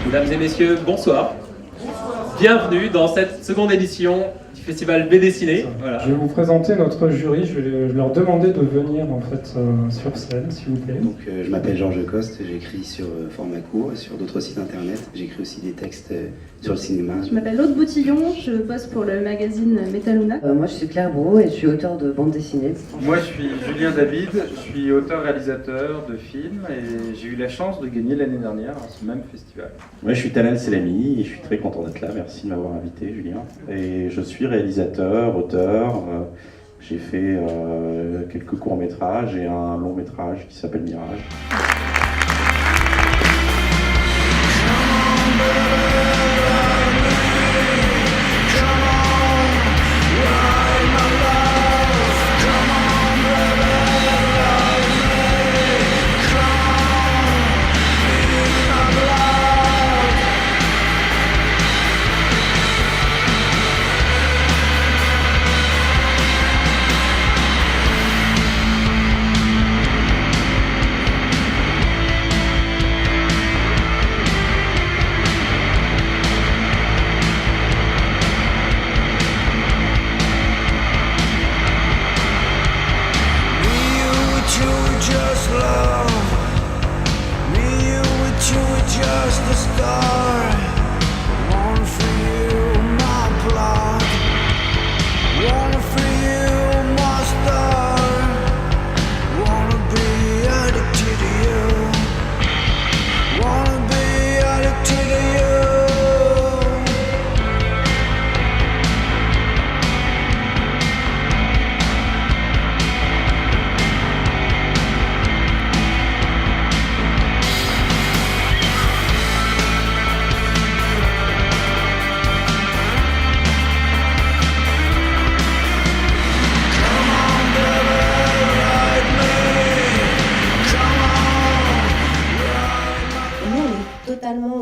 Mesdames et messieurs, bonsoir. Bienvenue dans cette seconde édition du festival BD Ciné. Voilà. Je vais vous présenter notre jury, je vais leur demander de venir en fait sur scène, s'il vous plaît. Donc, je m'appelle Georges Coste, j'écris sur format court et sur d'autres sites internet. J'écris aussi des textes sur le cinéma. Je m'appelle Aude Boutillon, je bosse pour le magazine Metaluna. Moi je suis Claire Bro et je suis auteur de bande dessinée. Moi je suis Julien David, je suis auteur-réalisateur de films et j'ai eu la chance de gagner l'année dernière à ce même festival. Moi je suis Talal Selami et je suis très content d'être là, merci de m'avoir invité Julien. Et je suis réalisateur, auteur, j'ai fait quelques courts-métrages et un long-métrage qui s'appelle Mirage.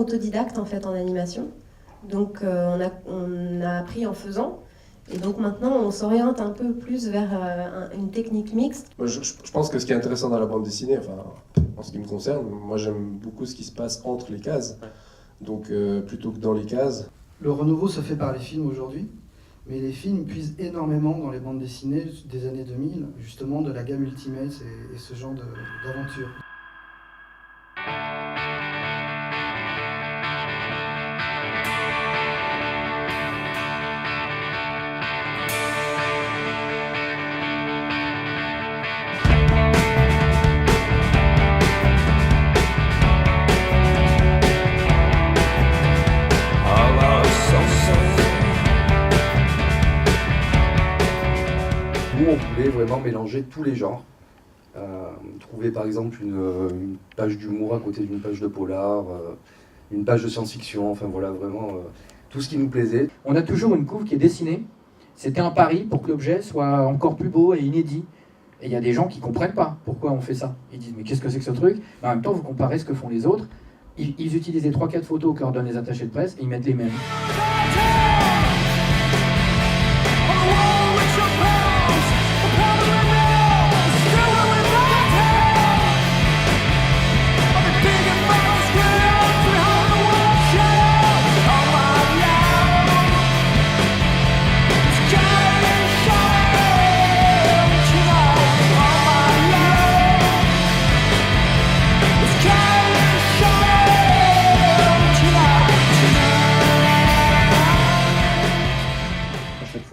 Autodidacte en fait en animation, donc on a appris en faisant et donc maintenant on s'oriente un peu plus vers une technique mixte. Moi, je pense que ce qui est intéressant dans la bande dessinée, enfin en ce qui me concerne, moi j'aime beaucoup ce qui se passe entre les cases, donc plutôt que dans les cases. Le renouveau se fait par les films aujourd'hui, mais les films puisent énormément dans les bandes dessinées des années 2000, justement de la gamme Ultimate et ce genre d'aventure. On voulait vraiment mélanger tous les genres. Trouver par exemple une page d'humour à côté d'une page de polar, une page de science-fiction, enfin voilà, vraiment tout ce qui nous plaisait. On a toujours une couve qui est dessinée. C'était un pari pour que l'objet soit encore plus beau et inédit. Et il y a des gens qui ne comprennent pas pourquoi on fait ça. Ils disent mais qu'est-ce que c'est que ce truc? Mais en même temps, vous comparez ce que font les autres. Ils utilisent les 3-4 photos que leur donnent les attachés de presse et ils mettent les mêmes.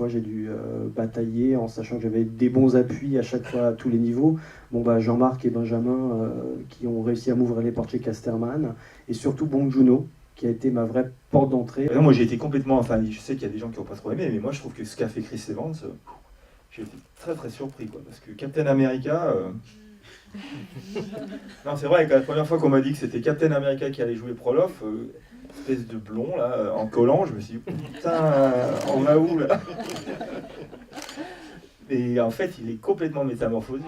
J'ai dû batailler en sachant que j'avais des bons appuis à chaque fois à tous les niveaux. Bon, Jean-Marc et Benjamin qui ont réussi à m'ouvrir les portes chez Casterman et surtout Bong Joon-ho qui a été ma vraie porte d'entrée. Moi j'ai été complètement, enfin je sais qu'il y a des gens qui n'ont pas trop aimé, mais moi je trouve que ce qu'a fait Chris Evans, j'ai été très très surpris quoi, parce que Captain America... Non c'est vrai que la première fois qu'on m'a dit que c'était Captain America qui allait jouer Prolof, espèce de blond là, en collant, je me suis dit putain, on va où là? Et en fait il est complètement métamorphosé.